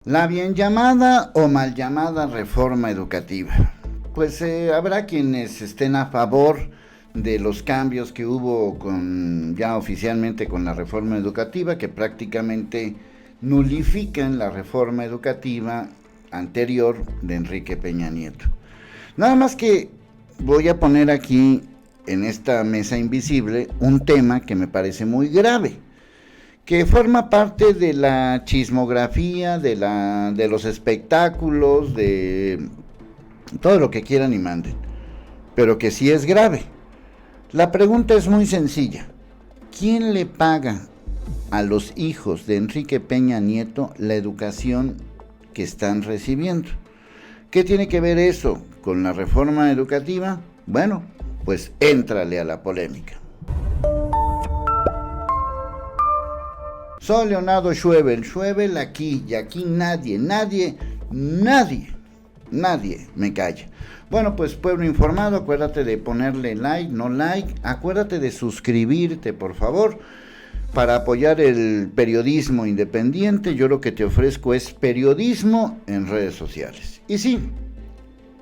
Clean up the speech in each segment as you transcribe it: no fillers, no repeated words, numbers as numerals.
La bien llamada o mal llamada reforma educativa. Pues habrá quienes estén a favor de los cambios que hubo ya oficialmente con la reforma educativa, que prácticamente nulifican la reforma educativa anterior de Enrique Peña Nieto. Nada más que voy a poner aquí en esta mesa invisible un tema que me parece muy grave, que forma parte de la chismografía, de los espectáculos, de todo lo que quieran y manden, pero que sí es grave. La pregunta es muy sencilla. ¿Quién le paga a los hijos de Enrique Peña Nieto la educación que están recibiendo? ¿Qué tiene que ver eso con la reforma educativa? Bueno, pues éntrale a la polémica. Soy Leonardo Schwebel aquí, y aquí nadie me calla. Bueno, pues pueblo informado, acuérdate de ponerle like, no like, acuérdate de suscribirte, por favor, para apoyar el periodismo independiente. Yo lo que te ofrezco es periodismo en redes sociales. Y sí,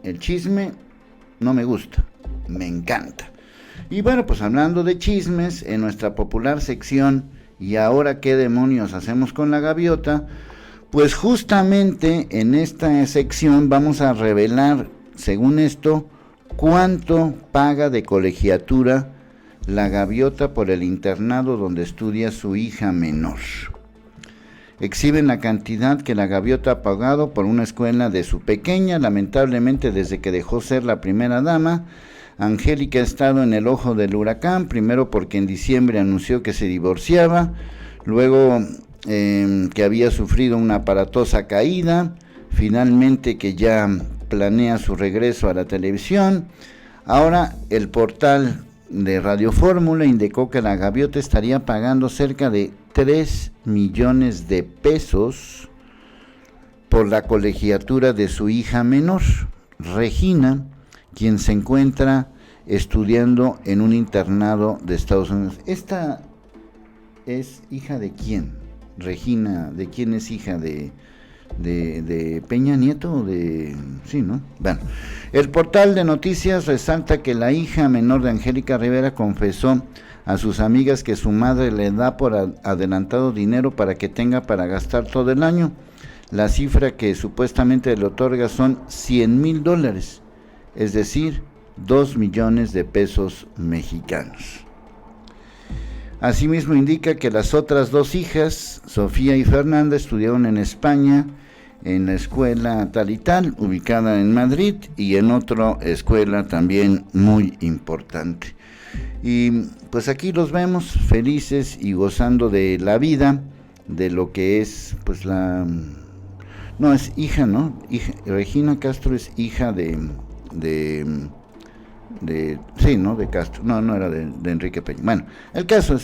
el chisme no me gusta, me encanta. Y bueno, pues hablando de chismes, en nuestra popular sección ¿Y ahora qué demonios hacemos con la gaviota? Pues justamente en esta sección vamos a revelar, según esto, cuánto paga de colegiatura la gaviota por el internado donde estudia su hija menor. Exhiben la cantidad que la gaviota ha pagado por una escuela de su pequeña. Lamentablemente, desde que dejó ser la primera dama, Angélica ha estado en el ojo del huracán, primero porque en diciembre anunció que se divorciaba, luego que había sufrido una aparatosa caída, finalmente que ya planea su regreso a la televisión. Ahora el portal de Radio Fórmula indicó que la gaviota estaría pagando cerca de 3 millones de pesos por la colegiatura de su hija menor, Regina, quien se encuentra estudiando en un internado de Estados Unidos. ¿Esta es hija de quién? Regina, ¿de quién es hija? ¿De Peña Nieto? Sí, ¿no? Bueno, el portal de noticias resalta que la hija menor de Angélica Rivera confesó a sus amigas que su madre le da por adelantado dinero para que tenga para gastar todo el año. La cifra que supuestamente le otorga son $100,000, es decir, 2 millones de pesos mexicanos. Asimismo indica que las otras dos hijas, Sofía y Fernanda, estudiaron en España, en la escuela tal y tal, ubicada en Madrid, y en otra escuela también muy importante. Y pues aquí los vemos felices y gozando de la vida, de lo que es pues no, es hija, ¿no? Regina Castro es hija sí, ¿no? De Castro. No era de Enrique Peña. Bueno, el caso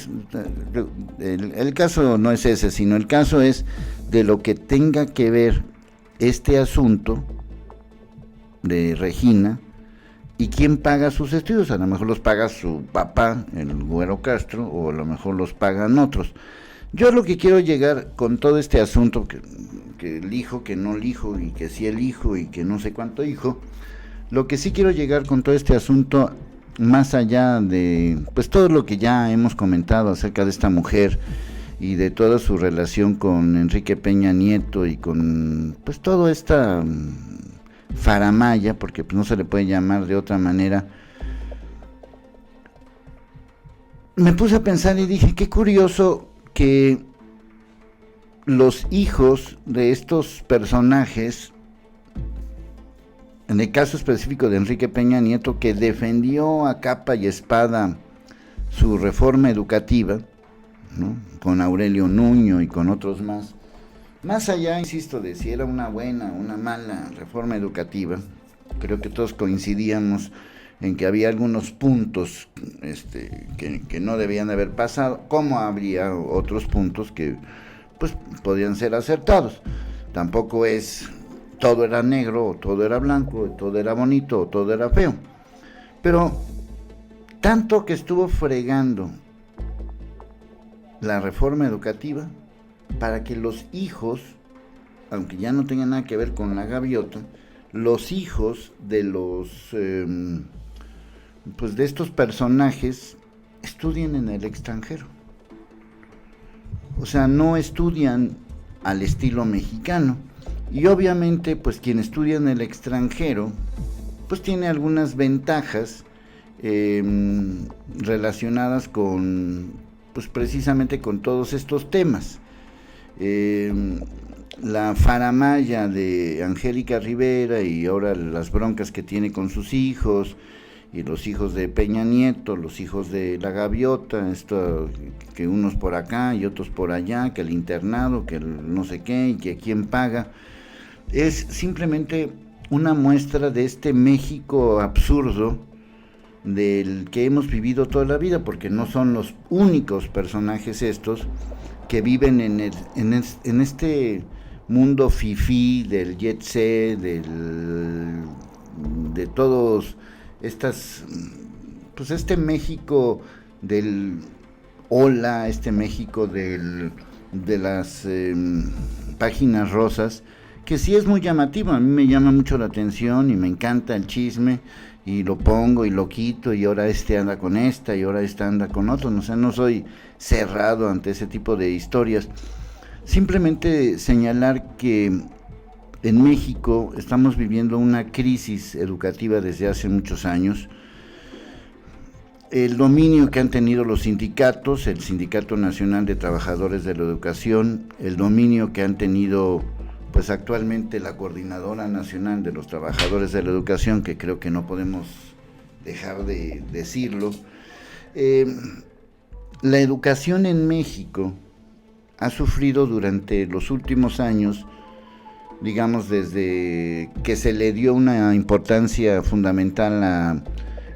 no es ese, sino el caso es de lo que tenga que ver este asunto de Regina y quién paga sus estudios. A lo mejor los paga su papá, el Güero Castro, o a lo mejor los pagan otros. Yo lo que quiero llegar con todo este asunto, que el hijo, que no el hijo, y que sí el hijo, y que no sé cuánto hijo, lo que sí quiero llegar con todo este asunto, más allá de pues todo lo que ya hemos comentado acerca de esta mujer y de toda su relación con Enrique Peña Nieto y con pues toda esta faramalla, porque pues no se le puede llamar de otra manera, me puse a pensar y dije, qué curioso que los hijos de estos personajes, en el caso específico de Enrique Peña Nieto, que defendió a capa y espada su reforma educativa, ¿no? Con Aurelio Nuño y con otros más allá, insisto, de si era una buena o una mala reforma educativa, creo que todos coincidíamos en que había algunos puntos que no debían de haber pasado, como habría otros puntos que pues podían ser acertados. Tampoco es todo era negro, o todo era blanco, o todo era bonito, o todo era feo. Pero tanto que estuvo fregando la reforma educativa para que los hijos aunque ya no tenga nada que ver con la gaviota, los hijos de pues de estos personajes estudian en el extranjero. O sea, no estudian al estilo mexicano. Y obviamente, pues quien estudia en el extranjero, pues tiene algunas ventajas relacionadas con, pues precisamente con todos estos temas. La faramalla de Angélica Rivera y ahora las broncas que tiene con sus hijos, y los hijos de Peña Nieto, los hijos de la gaviota, esto que unos por acá y otros por allá, que el internado, que el no sé qué, y que quién paga, es simplemente una muestra de este México absurdo del que hemos vivido toda la vida, porque no son los únicos personajes estos que viven en este mundo fifí del jet set, de todos estas, pues este México del hola, este México de las páginas rosas, que sí es muy llamativo. A mí me llama mucho la atención y me encanta el chisme, y lo pongo y lo quito, y ahora este anda con esta y ahora esta anda con otro. O sea, no soy cerrado ante ese tipo de historias. Simplemente señalar que en México estamos viviendo una crisis educativa desde hace muchos años. El dominio que han tenido los sindicatos, el Sindicato Nacional de Trabajadores de la Educación, el dominio que han tenido pues actualmente la Coordinadora Nacional de los Trabajadores de la Educación, que creo que no podemos dejar de decirlo. La educación en México ha sufrido durante los últimos años, digamos desde que se le dio una importancia fundamental a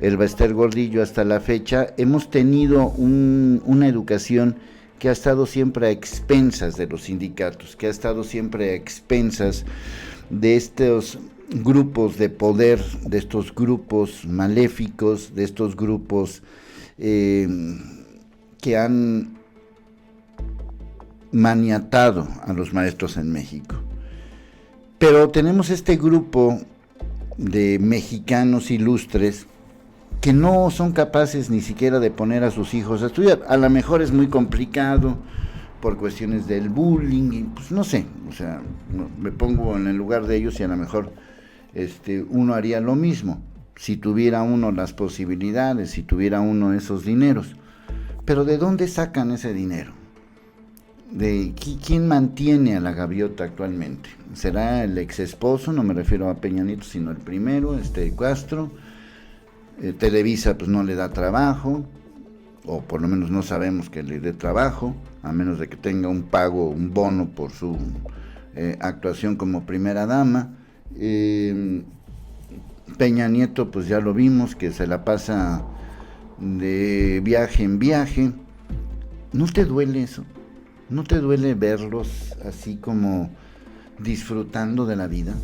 Elba Ester Gordillo hasta la fecha, hemos tenido una educación que ha estado siempre a expensas de los sindicatos, que ha estado siempre a expensas de estos grupos de poder, de estos grupos maléficos, de estos grupos que han maniatado a los maestros en México. Pero tenemos este grupo de mexicanos ilustres que no son capaces ni siquiera de poner a sus hijos a estudiar. A lo mejor es muy complicado por cuestiones del bullying, y pues no sé, o sea, me pongo en el lugar de ellos y a lo mejor uno haría lo mismo, si tuviera uno las posibilidades, si tuviera uno esos dineros. Pero ¿de dónde sacan ese dinero? ¿De quién mantiene a la gaviota actualmente? ¿Será el ex esposo? No me refiero a Peña Nieto, sino el primero, Castro. Televisa pues no le da trabajo, o por lo menos no sabemos que le dé trabajo, a menos de que tenga un pago, un bono por su actuación como primera dama. Peña Nieto pues ya lo vimos, que se la pasa de viaje en viaje. ¿No te duele eso? ¿No te duele verlos así como disfrutando de la vida?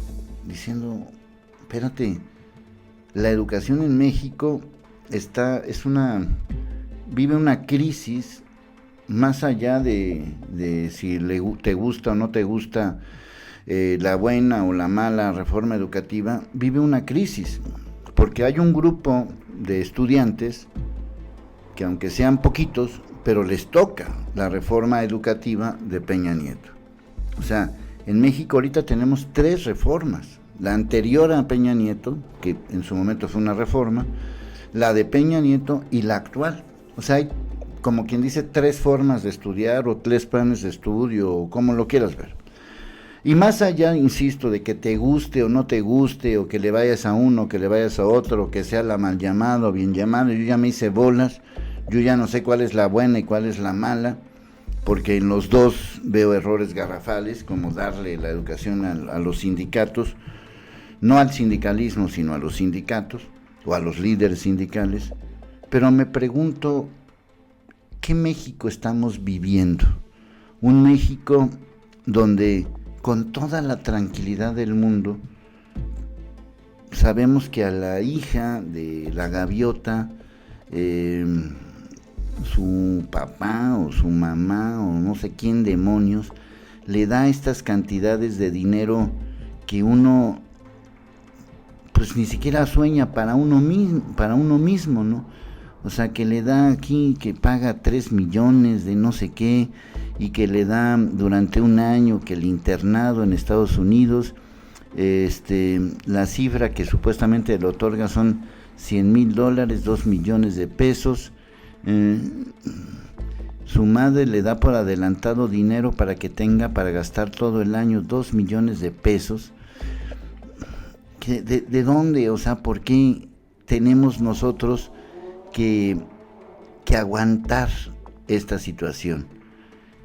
Diciendo, espérate, la educación en México vive una crisis más allá de si te gusta o no te gusta la buena o la mala reforma educativa. Vive una crisis, porque hay un grupo de estudiantes que, aunque sean poquitos, pero les toca la reforma educativa de Peña Nieto. O sea, en México ahorita tenemos 3 reformas. La anterior a Peña Nieto, que en su momento fue una reforma, la de Peña Nieto y la actual. O sea, hay, como quien dice, 3 formas de estudiar o 3 planes de estudio, o como lo quieras ver. Y más allá, insisto, de que te guste o no te guste, o que le vayas a uno, que le vayas a otro, o que sea la mal llamada o bien llamada, yo ya me hice bolas, yo ya no sé cuál es la buena y cuál es la mala, porque en los dos veo errores garrafales, como darle la educación a los sindicatos, no al sindicalismo, sino a los sindicatos, o a los líderes sindicales. Pero me pregunto, ¿qué México estamos viviendo? Un México donde, con toda la tranquilidad del mundo, sabemos que a la hija de la gaviota, su papá o su mamá o no sé quién demonios, le da estas cantidades de dinero que uno pues ni siquiera sueña para uno mismo, ¿no? O sea, que le da aquí, que paga 3 millones de no sé qué, y que le da durante un año que el internado en Estados Unidos, la cifra que supuestamente le otorga son $100,000, 2 millones de pesos. Su madre le da por adelantado dinero para que tenga para gastar todo el año 2 millones de pesos. ¿De dónde? O sea, ¿por qué tenemos nosotros que aguantar esta situación?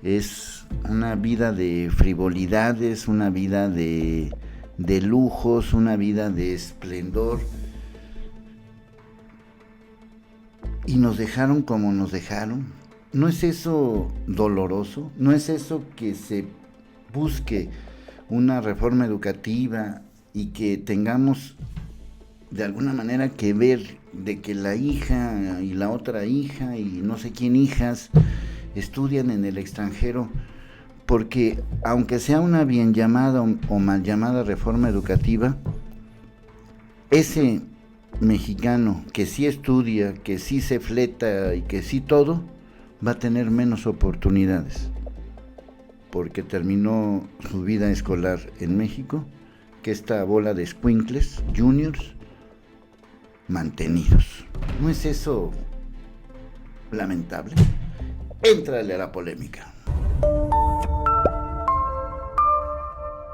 Es una vida de frivolidades, una vida de lujos, una vida de esplendor, y nos dejaron como nos dejaron. ¿No es eso doloroso? ¿No es eso que se busque una reforma educativa y que tengamos de alguna manera que ver de que la hija y la otra hija y no sé quién hijas estudian en el extranjero? Porque aunque sea una bien llamada o mal llamada reforma educativa, ese mexicano que sí estudia, que sí se fleta y que sí todo, va a tener menos oportunidades porque terminó su vida escolar en México que esta bola de escuincles juniors mantenidos. ¿No es eso lamentable? Éntrale a la polémica.